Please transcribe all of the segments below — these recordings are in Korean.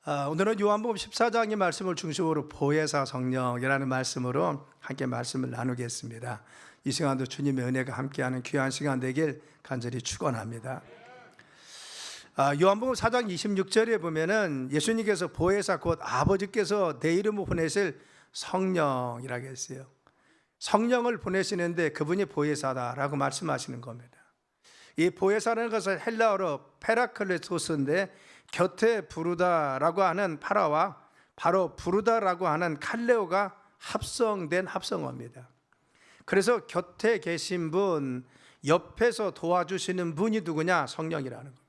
오늘은 요한복음 14장의 말씀을 중심으로 보혜사 성령이라는 말씀으로 함께 말씀을 나누겠습니다. 이 시간도 주님의 은혜가 함께하는 귀한 시간 되길 간절히 축원합니다. 요한복음 4장 26절에 보면은 예수님께서 보혜사 곧 아버지께서 내 이름으로 보내실 성령이라고 했어요. 성령을 보내시는데 그분이 보혜사다라고 말씀하시는 겁니다. 이 보혜사라는 것은 헬라어로 페라클레토스인데 곁에 부르다라고 하는 파라와 바로 부르다라고 하는 칼레오가 합성된 합성어입니다. 그래서 곁에 계신 분, 옆에서 도와주시는 분이 누구냐? 성령이라는 겁니다.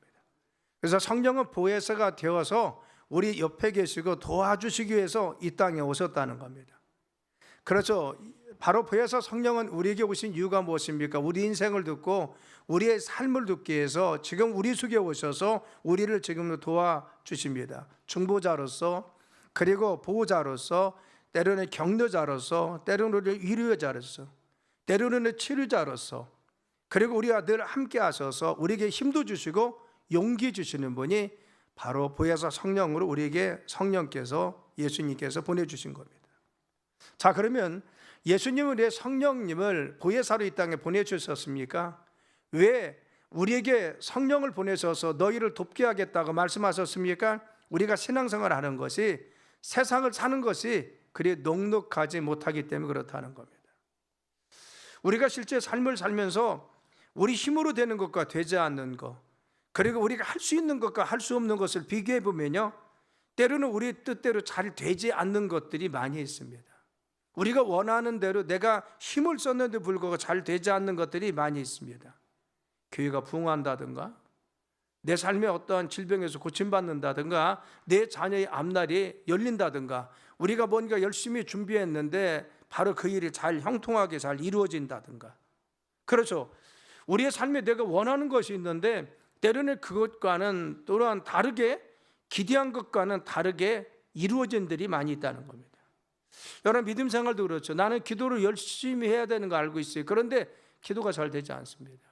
그래서 성령은 보혜사가 되어서 우리 옆에 계시고 도와주시기 위해서 이 땅에 오셨다는 겁니다. 그렇죠. 바로 보혜사 성령은 우리에게 오신 이유가 무엇입니까? 우리 인생을 듣고 우리의 삶을 듣기 위해서 지금 우리 속에 오셔서 우리를 지금 도와주십니다. 중보자로서, 그리고 보호자로서, 때로는 격려자로서, 때로는 위로자로서, 때로는 치료자로서, 그리고 우리와 늘 함께 하셔서 우리에게 힘도 주시고 용기 주시는 분이 바로 보혜사 성령으로 우리에게 성령께서, 예수님께서 보내주신 겁니다. 자, 그러면 예수님은 왜 성령님을 보혜사로 이 땅에 보내주셨습니까? 왜 우리에게 성령을 보내셔서 너희를 돕게 하겠다고 말씀하셨습니까? 우리가 신앙생활을 하는 것이, 세상을 사는 것이 그리 넉넉하지 못하기 때문에 그렇다는 겁니다. 우리가 실제 삶을 살면서 우리 힘으로 되는 것과 되지 않는 것, 그리고 우리가 할 수 있는 것과 할 수 없는 것을 비교해 보면요, 때로는 우리 뜻대로 잘 되지 않는 것들이 많이 있습니다. 우리가 원하는 대로 내가 힘을 썼는데 불구하고 잘 되지 않는 것들이 많이 있습니다. 교회가 부흥한다든가, 내 삶에 어떠한 질병에서 고침받는다든가, 내 자녀의 앞날이 열린다든가, 우리가 뭔가 열심히 준비했는데 바로 그 일이 잘 형통하게 잘 이루어진다든가. 그렇죠. 우리의 삶에 내가 원하는 것이 있는데 때로는 그것과는 또한 다르게, 기대한 것과는 다르게 이루어진 일이 많이 있다는 겁니다. 여러분, 믿음 생활도 그렇죠. 나는 기도를 열심히 해야 되는 거 알고 있어요. 그런데 기도가 잘 되지 않습니다.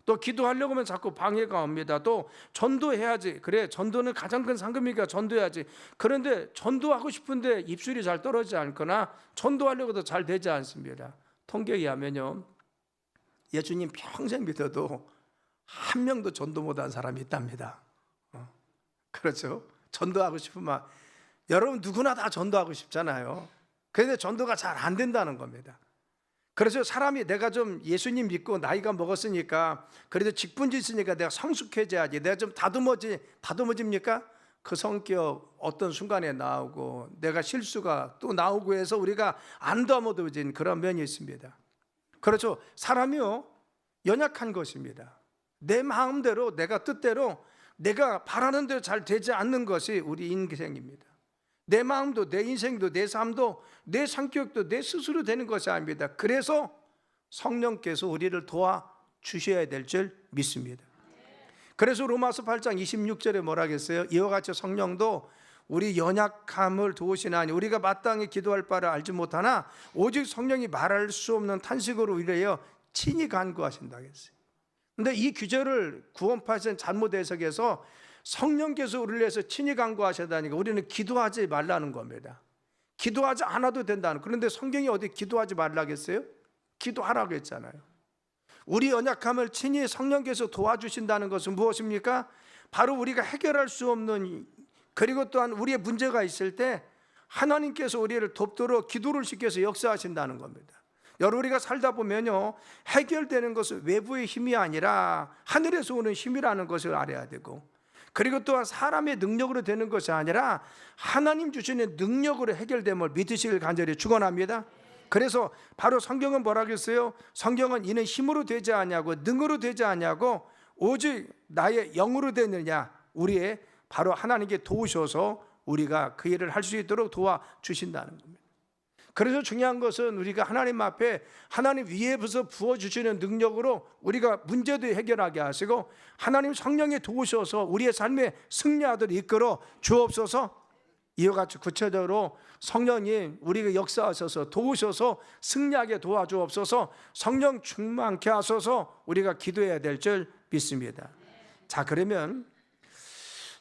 또 기도하려고 하면 자꾸 방해가 옵니다. 또 전도해야지. 그래, 전도는 가장 큰 상급이니까 전도해야지. 그런데 전도하고 싶은데 입술이 잘 떨어지지 않거나 전도하려고도 잘 되지 않습니다. 통계에 의하면요, 예수님 평생 믿어도 한 명도 전도 못한 사람이 있답니다. 그렇죠. 전도하고 싶으면 여러분 누구나 다 전도하고 싶잖아요. 그런데 전도가 잘 안 된다는 겁니다. 그래서 사람이 내가 좀 예수님 믿고 나이가 먹었으니까, 그래도 직분지 있으니까 내가 성숙해져야지, 내가 좀 다듬어집니까? 그 성격 어떤 순간에 나오고 내가 실수가 또 나오고 해서 우리가 안 다듬어진 그런 면이 있습니다. 그렇죠. 사람이요, 연약한 것입니다. 내 마음대로, 내가 뜻대로, 내가 바라는 대로 잘 되지 않는 것이 우리 인생입니다. 내 마음도, 내 인생도, 내 삶도, 내 성격도 내 스스로 되는 것이 아닙니다. 그래서 성령께서 우리를 도와주셔야 될 줄 믿습니다. 그래서 로마서 8장 26절에 뭐라 했어요? 이와 같이 성령도 우리 연약함을 도우시나니 우리가 마땅히 기도할 바를 알지 못하나 오직 성령이 말할 수 없는 탄식으로 위하여 친히 간구하신다고 했어요. 근데 이 규절을 구원파에서는 잘못 해석해서 성령께서 우리를 위해서 친히 간구하시다니까 우리는 기도하지 말라는 겁니다. 기도하지 않아도 된다는. 그런데 성경이 어디 기도하지 말라고 했어요? 기도하라고 했잖아요. 우리 연약함을 친히 성령께서 도와주신다는 것은 무엇입니까? 바로 우리가 해결할 수 없는, 그리고 또한 우리의 문제가 있을 때 하나님께서 우리를 돕도록 기도를 시켜서 역사하신다는 겁니다. 여러분, 우리가 살다 보면요, 해결되는 것은 외부의 힘이 아니라 하늘에서 오는 힘이라는 것을 알아야 되고, 그리고 또한 사람의 능력으로 되는 것이 아니라 하나님 주시는 능력으로 해결됨을 믿으시길 간절히 축원합니다. 그래서 바로 성경은 뭐라고 했어요? 성경은 이는 힘으로 되지 않냐고, 능으로 되지 않냐고, 오직 나의 영으로 되느냐, 우리의 바로 하나님께 도우셔서 우리가 그 일을 할 수 있도록 도와주신다는 겁니다. 그래서 중요한 것은 우리가 하나님 앞에 하나님 위에서 부어주시는 능력으로 우리가 문제도 해결하게 하시고 하나님 성령이 도우셔서 우리의 삶에 승리하도록 이끌어 주옵소서. 이와 같이 구체적으로 성령님 우리가 역사하셔서 도우셔서 승리하게 도와주옵소서. 성령 충만케 하셔서 우리가 기도해야 될 줄 믿습니다. 자, 그러면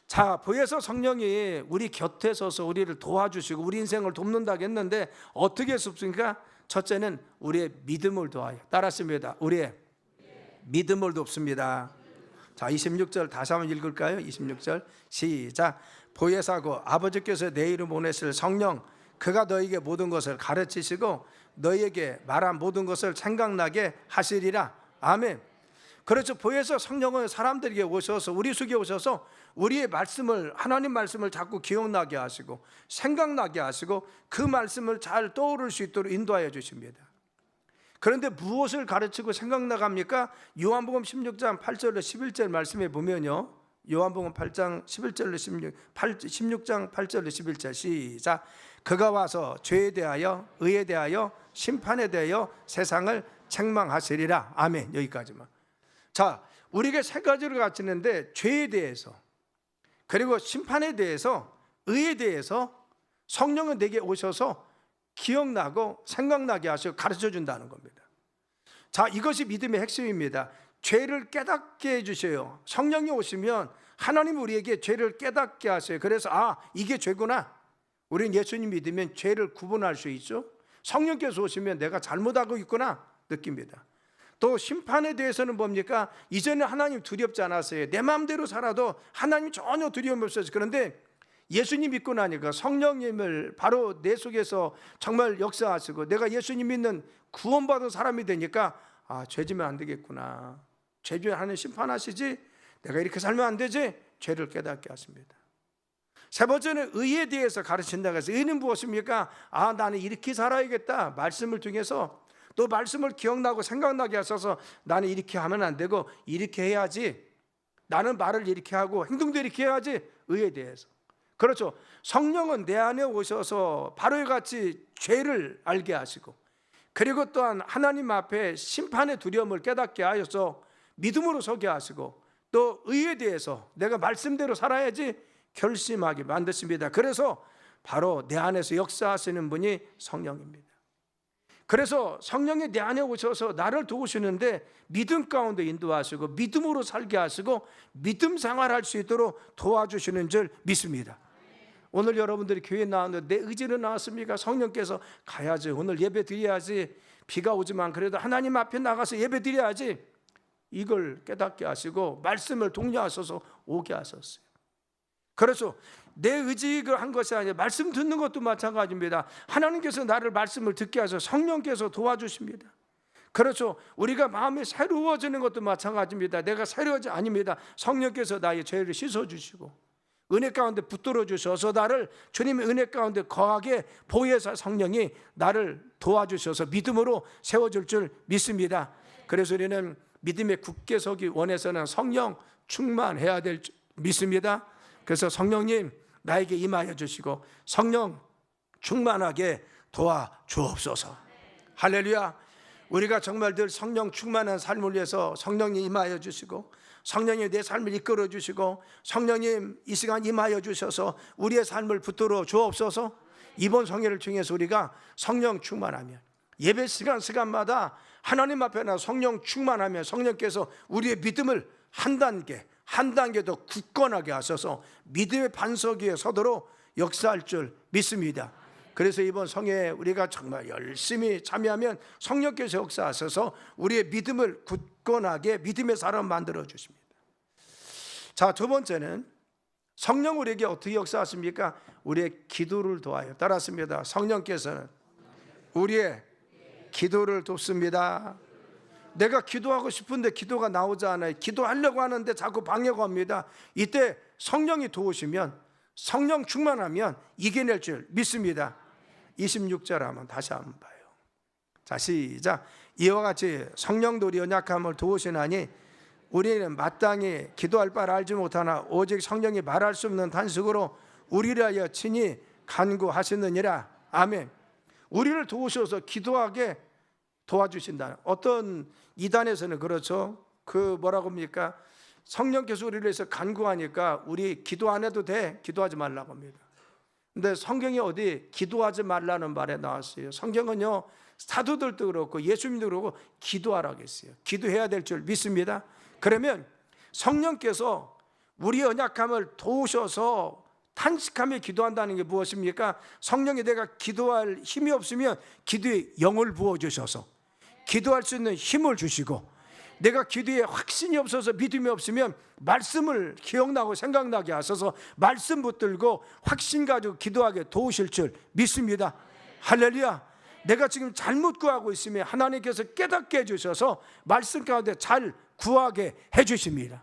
자, 보혜사 성령이 우리 곁에 서서 우리를 도와주시고 우리 인생을 돕는다고 했는데 어떻게 돕습니까? 첫째는 우리의 믿음을 도와요. 따랐습니다. 우리의 믿음을 돕습니다. 자, 26절 다시 한번 읽을까요? 26절 시작. 보혜사고 아버지께서 내 이름 보내실 성령, 그가 너에게 모든 것을 가르치시고 너에게 말한 모든 것을 생각나게 하시리라. 아멘. 그렇죠. 보혜사 성령은 사람들에게 오셔서 우리 속에 오셔서 우리의 말씀을, 하나님 말씀을 자꾸 기억나게 하시고 생각나게 하시고 그 말씀을 잘 떠오를 수 있도록 인도하여 주십니다. 그런데 무엇을 가르치고 생각나게 합니까? 요한복음 16장 8절로 11절 말씀에 보면요, 요한복음 8장 11절로 16장 8절로 11절 시작. 그가 와서 죄에 대하여 의에 대하여 심판에 대하여 세상을 책망하시리라. 아멘. 여기까지만. 자, 우리가 세 가지를 가르치는데 죄에 대해서, 그리고 심판에 대해서, 의에 대해서 성령은 내게 오셔서 기억나고 생각나게 하시고 가르쳐 준다는 겁니다. 자, 이것이 믿음의 핵심입니다. 죄를 깨닫게 해주셔요. 성령이 오시면 하나님 우리에게 죄를 깨닫게 하세요. 그래서 이게 죄구나. 우리는 예수님 믿으면 죄를 구분할 수 있죠. 성령께서 오시면 내가 잘못하고 있구나 느낍니다. 또 심판에 대해서는 뭡니까? 이전에 하나님 두렵지 않았어요. 내 마음대로 살아도 하나님 전혀 두려움이 없었어요. 그런데 예수님 믿고 나니까 성령님을 바로 내 속에서 정말 역사하시고 내가 예수님 믿는 구원받은 사람이 되니까 죄 지면 안 되겠구나. 죄 지면 하나님 심판하시지, 내가 이렇게 살면 안 되지, 죄를 깨닫게 하십니다. 세 번째는 의에 대해서 가르친다고 해서, 의는 무엇입니까? 나는 이렇게 살아야겠다. 말씀을 통해서 또 말씀을 기억나고 생각나게 하셔서 나는 이렇게 하면 안 되고 이렇게 해야지, 나는 말을 이렇게 하고 행동도 이렇게 해야지. 의에 대해서. 그렇죠. 성령은 내 안에 오셔서 바로 같이 죄를 알게 하시고, 그리고 또한 하나님 앞에 심판의 두려움을 깨닫게 하셔서 믿음으로 서게 하시고, 또 의에 대해서 내가 말씀대로 살아야지 결심하게 만드십니다. 그래서 바로 내 안에서 역사하시는 분이 성령입니다. 그래서 성령이 내 안에 오셔서 나를 도우시는데 믿음 가운데 인도하시고 믿음으로 살게 하시고 믿음 생활할 수 있도록 도와주시는 줄 믿습니다. 오늘 여러분들이 교회에 나왔는데 내 의지로 나왔습니까? 성령께서 가야지, 오늘 예배 드려야지, 비가 오지만 그래도 하나님 앞에 나가서 예배 드려야지, 이걸 깨닫게 하시고 말씀을 독려하셔서 오게 하셨어요. 그렇죠. 내 의지를 한 것이 아니라 말씀 듣는 것도 마찬가지입니다. 하나님께서 나를 말씀을 듣게 하셔서 성령께서 도와주십니다. 그렇죠. 우리가 마음이 새로워지는 것도 마찬가지입니다. 내가 새로워지 아닙니다. 성령께서 나의 죄를 씻어주시고 은혜 가운데 붙들어 주셔서 나를 주님의 은혜 가운데 거하게 보혜사 성령이 나를 도와주셔서 믿음으로 세워줄 줄 믿습니다. 그래서 우리는 믿음에 굳게 서기 원해서는 성령 충만해야 될 줄 믿습니다. 그래서 성령님 나에게 임하여 주시고 성령 충만하게 도와주옵소서. 할렐루야. 우리가 정말 늘 성령 충만한 삶을 위해서 성령님 임하여 주시고 성령님 내 삶을 이끌어 주시고 성령님 이 시간 임하여 주셔서 우리의 삶을 붙들어 주옵소서. 이번 성회를 통해서 우리가 성령 충만하면 예배 시간마다 하나님 앞에 나 성령 충만하면 성령께서 우리의 믿음을 한 단계 더 굳건하게 하셔서 믿음의 반석 위에 서도록 역사할 줄 믿습니다. 그래서 이번 성회에 우리가 정말 열심히 참여하면 성령께서 역사하셔서 우리의 믿음을 굳건하게 믿음의 사람 만들어 주십니다. 자, 두 번째는 성령 우리에게 어떻게 역사하십니까? 우리의 기도를 도와요. 따랐습니다. 성령께서는 우리의 기도를 돕습니다. 내가 기도하고 싶은데 기도가 나오지 않아요. 기도하려고 하는데 자꾸 방해가 옵니다. 이때 성령이 도우시면 성령 충만하면 이겨낼 줄 믿습니다. 26절 한번 다시 한번 봐요. 자, 시작. 이와 같이 성령도 우리 연약함을 도우시나니 우리는 마땅히 기도할 바를 알지 못하나 오직 성령이 말할 수 없는 단식으로 우리를 하여 친히 간구하시느니라. 아멘. 우리를 도우셔서 기도하게 도와주신다. 어떤 이단에서는 그렇죠. 뭐라고 합니까? 성령께서 우리를 위해서 간구하니까 우리 기도 안 해도 돼. 기도하지 말라고 합니다. 근데 성경이 어디 기도하지 말라는 말에 나왔어요. 성경은요, 사도들도 그렇고 예수님도 그렇고 기도하라고 했어요. 기도해야 될 줄 믿습니다. 그러면 성령께서 우리의 연약함을 도우셔서 탄식하며 기도한다는 게 무엇입니까? 성령이 내가 기도할 힘이 없으면 기도에 영을 부어주셔서 기도할 수 있는 힘을 주시고, 내가 기도에 확신이 없어서 믿음이 없으면 말씀을 기억나고 생각나게 하셔서 말씀 붙들고 확신 가지고 기도하게 도우실 줄 믿습니다. 할렐루야. 내가 지금 잘못 구하고 있으면 하나님께서 깨닫게 해주셔서 말씀 가운데 잘 구하게 해주십니다.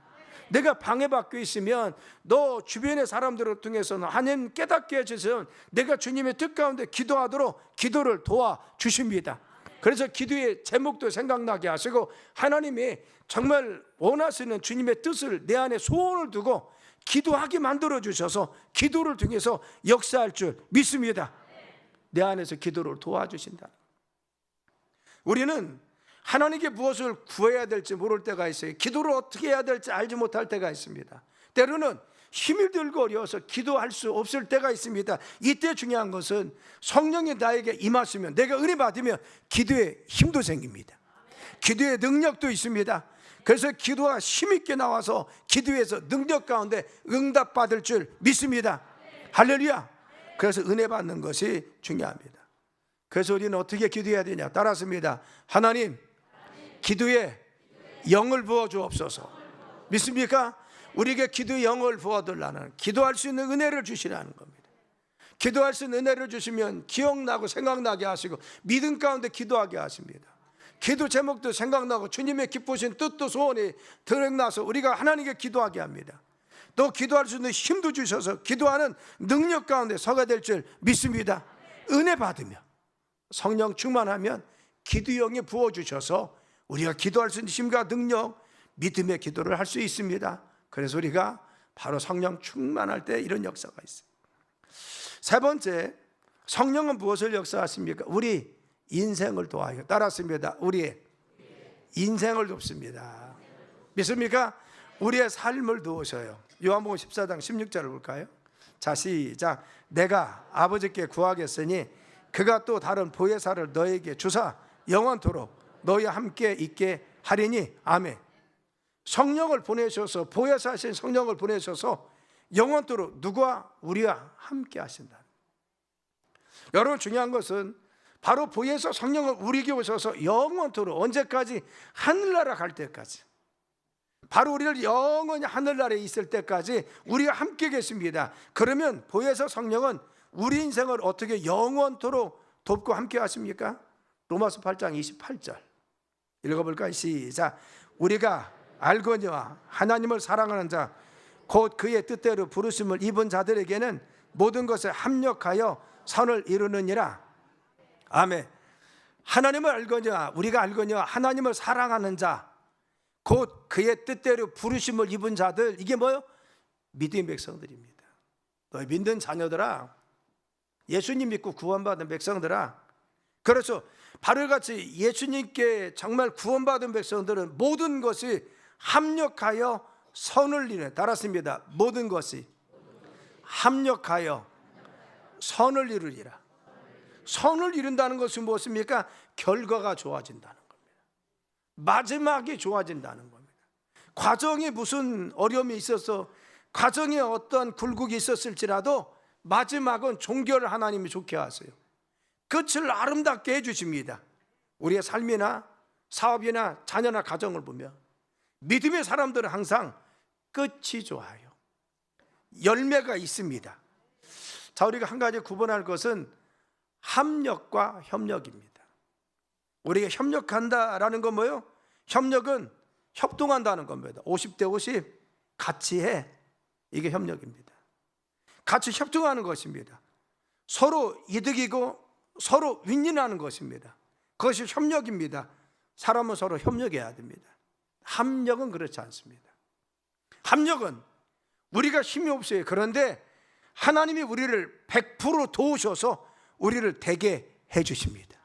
내가 방해받고 있으면 너 주변의 사람들을 통해서는 하나님 깨닫게 해주셔서 내가 주님의 뜻 가운데 기도하도록 기도를 도와주십니다. 그래서 기도의 제목도 생각나게 하시고 하나님이 정말 원하시는 주님의 뜻을 내 안에 소원을 두고 기도하게 만들어 주셔서 기도를 통해서 역사할 줄 믿습니다. 내 안에서 기도를 도와주신다. 우리는 하나님께 무엇을 구해야 될지 모를 때가 있어요. 기도를 어떻게 해야 될지 알지 못할 때가 있습니다. 때로는 힘이 들고 어려워서 기도할 수 없을 때가 있습니다. 이때 중요한 것은 성령이 나에게 임하시면, 내가 은혜 받으면 기도에 힘도 생깁니다. 기도의 능력도 있습니다. 그래서 기도가 힘있게 나와서 기도에서 능력 가운데 응답받을 줄 믿습니다. 할렐루야. 그래서 은혜 받는 것이 중요합니다. 그래서 우리는 어떻게 기도해야 되냐? 따라습니다. 하나님, 기도에 영을 부어 주옵소서. 믿습니까? 우리에게 기도의 영을 부어달라는, 기도할 수 있는 은혜를 주시라는 겁니다. 기도할 수 있는 은혜를 주시면 기억나고 생각나게 하시고 믿음 가운데 기도하게 하십니다. 기도 제목도 생각나고 주님의 기쁘신 뜻도 소원이 드러나서 우리가 하나님께 기도하게 합니다. 또 기도할 수 있는 힘도 주셔서 기도하는 능력 가운데 서게 될 줄 믿습니다. 은혜 받으며 성령 충만하면 기도의 영이 부어주셔서 우리가 기도할 수 있는 힘과 능력, 믿음의 기도를 할 수 있습니다. 그래서 우리가 바로 성령 충만할 때 이런 역사가 있어요. 세 번째, 성령은 무엇을 역사하십니까? 우리 인생을 도와요. 따랐습니다. 우리의 인생을 돕습니다. 믿습니까? 우리의 삶을 도우셔요. 요한복음 14장 16절을 볼까요? 자, 시작. 내가 아버지께 구하겠으니 그가 또 다른 보혜사를 너에게 주사 영원토록 너희와 함께 있게 하리니. 아멘. 성령을 보내셔서, 보혜사신 성령을 보내셔서 영원토록 누구와? 우리와 함께 하신다. 여러분, 중요한 것은 바로 보혜사 성령을 우리에게 오셔서 영원토록, 언제까지? 하늘나라 갈 때까지, 바로 우리를 영원히 하늘나라에 있을 때까지 우리가 함께 계십니다. 그러면 보혜사 성령은 우리 인생을 어떻게 영원토록 돕고 함께 하십니까? 로마서 8장 28절 읽어볼까요? 시작. 우리가 알거니와 하나님을 사랑하는 자 곧 그의 뜻대로 부르심을 입은 자들에게는 모든 것에 합력하여 선을 이루느니라. 아멘. 하나님을 알거니와, 우리가 알거니와 하나님을 사랑하는 자 곧 그의 뜻대로 부르심을 입은 자들, 이게 뭐요? 믿음의 백성들입니다. 너희 믿는 자녀들아, 예수님 믿고 구원받은 백성들아. 그래서 바로 같이 예수님께 정말 구원받은 백성들은 모든 것이 합력하여 선을 이루네. 따랐습니다. 모든 것이 합력하여 선을 이루리라. 선을 이룬다는 것은 무엇입니까? 결과가 좋아진다는 겁니다. 마지막이 좋아진다는 겁니다. 과정에 무슨 어려움이 있어서, 과정에 어떤 굴곡이 있었을지라도 마지막은 종결을 하나님이 좋게 하세요. 끝을 아름답게 해주십니다. 우리의 삶이나 사업이나 자녀나 가정을 보면 믿음의 사람들은 항상 끝이 좋아요. 열매가 있습니다. 자, 우리가 한 가지 구분할 것은 합력과 협력입니다. 우리가 협력한다라는 건 뭐예요? 협력은 협동한다는 겁니다. 50대 50 같이 해, 이게 협력입니다. 같이 협동하는 것입니다. 서로 이득이고 서로 윈윈하는 것입니다. 그것이 협력입니다. 사람은 서로 협력해야 됩니다. 합력은 그렇지 않습니다. 합력은 우리가 힘이 없어요. 그런데 하나님이 우리를 100% 도우셔서 우리를 되게 해주십니다.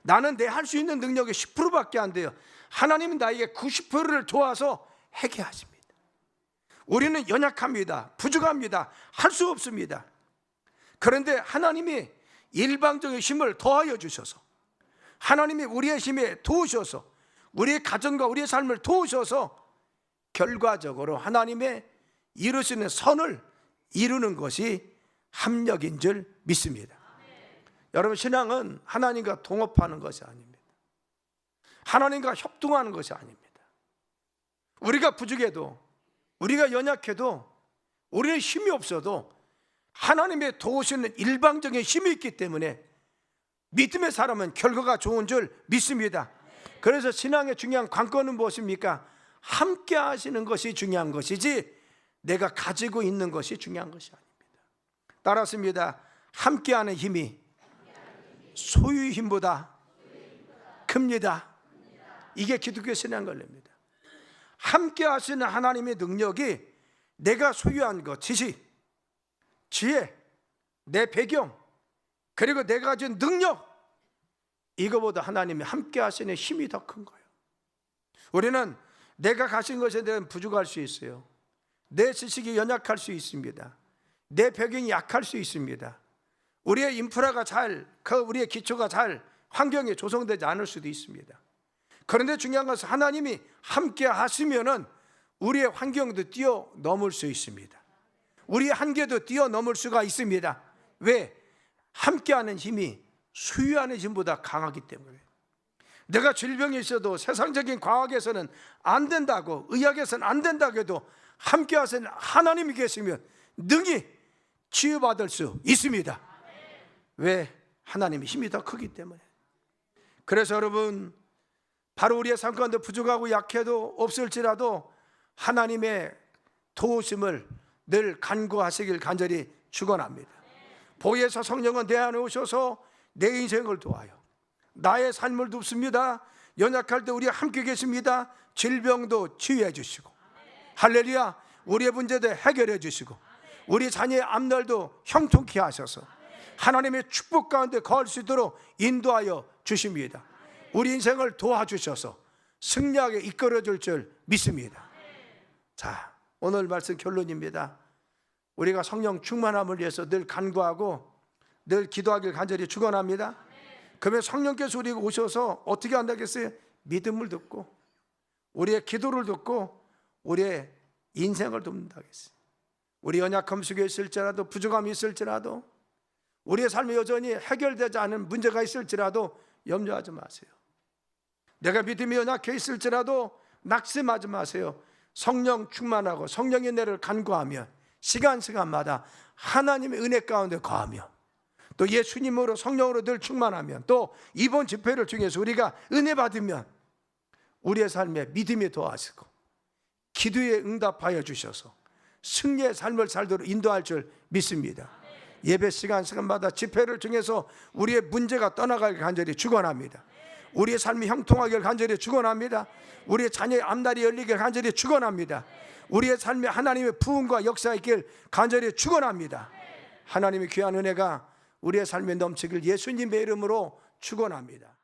나는 내 할 수 있는 능력이 10%밖에 안 돼요. 하나님은 나에게 90%를 도와서 하게 하십니다. 우리는 연약합니다. 부족합니다. 할 수 없습니다. 그런데 하나님이 일방적인 힘을 더하여 주셔서, 하나님이 우리의 힘에 도우셔서, 우리의 가정과 우리의 삶을 도우셔서 결과적으로 하나님의 이루시는 선을 이루는 것이 합력인 줄 믿습니다. 여러분, 신앙은 하나님과 동업하는 것이 아닙니다. 하나님과 협동하는 것이 아닙니다. 우리가 부족해도, 우리가 연약해도, 우리는 힘이 없어도 하나님의 도우시는 일방적인 힘이 있기 때문에 믿음의 사람은 결과가 좋은 줄 믿습니다. 그래서 신앙의 중요한 관건은 무엇입니까? 함께 하시는 것이 중요한 것이지 내가 가지고 있는 것이 중요한 것이 아닙니다. 따랐습니다. 함께하는 힘이 소유의 힘보다 큽니다. 이게 기독교 신앙 권리입니다. 함께 하시는 하나님의 능력이 내가 소유한 것, 지식, 지혜, 내 배경, 그리고 내가 가진 능력, 이거보다 하나님이 함께 하시는 힘이 더 큰 거예요. 우리는 내가 가진 것에 대한 부족할 수 있어요. 내 지식이 연약할 수 있습니다. 내 배경이 약할 수 있습니다. 우리의 인프라가 우리의 기초가 환경이 조성되지 않을 수도 있습니다. 그런데 중요한 것은 하나님이 함께 하시면은 우리의 환경도 뛰어넘을 수 있습니다. 우리의 한계도 뛰어넘을 수가 있습니다. 왜? 함께하는 힘이 소유하는 힘보다 강하기 때문에. 내가 질병이 있어도 세상적인 과학에서는 안 된다고, 의학에서는 안 된다고 해도 함께 하시는 하나님이 계시면 능히 치유받을 수 있습니다. 왜? 하나님의 힘이 더 크기 때문에. 그래서 여러분, 바로 우리의 삶 가운데 부족하고 약해도 없을지라도 하나님의 도우심을 늘 간구하시길 간절히 축원합니다. 보혜사 성령은 내 안에 오셔서 내 인생을 도와요. 나의 삶을 돕습니다. 연약할 때 우리와 함께 계십니다. 질병도 치유해 주시고, 할렐루야, 우리의 문제도 해결해 주시고, 우리 자녀의 앞날도 형통케 하셔서 하나님의 축복 가운데 거할 수 있도록 인도하여 주십니다. 우리 인생을 도와주셔서 승리하게 이끌어줄 줄 믿습니다. 자, 오늘 말씀 결론입니다. 우리가 성령 충만함을 위해서 늘 간구하고 늘 기도하길 간절히 축원합니다. 그러면 성령께서 우리에게 오셔서 어떻게 한다겠어요? 믿음을 듣고 우리의 기도를 듣고 우리의 인생을 돕는다겠어요. 우리 연약함 속에 있을지라도, 부족함이 있을지라도, 우리의 삶에 여전히 해결되지 않은 문제가 있을지라도 염려하지 마세요. 내가 믿음이 연약해 있을지라도 낙심하지 마세요. 성령 충만하고 성령의 은혜를 간구하면 시간마다 하나님의 은혜 가운데 거하며 또 예수님으로 성령으로 늘 충만하면 또 이번 집회를 통해서 우리가 은혜 받으면 우리의 삶에 믿음이 더하시고 기도에 응답하여 주셔서 승리의 삶을 살도록 인도할 줄 믿습니다. 예배 시간마다 집회를 통해서 우리의 문제가 떠나가길 간절히 축원합니다. 우리의 삶이 형통하길 간절히 축원합니다. 우리의 자녀의 앞날이 열리길 간절히 축원합니다. 우리의 삶에 하나님의 부흥과 역사 있길 간절히 축원합니다. 하나님의 귀한 은혜가 우리의 삶에 넘치길 예수님의 이름으로 축원합니다.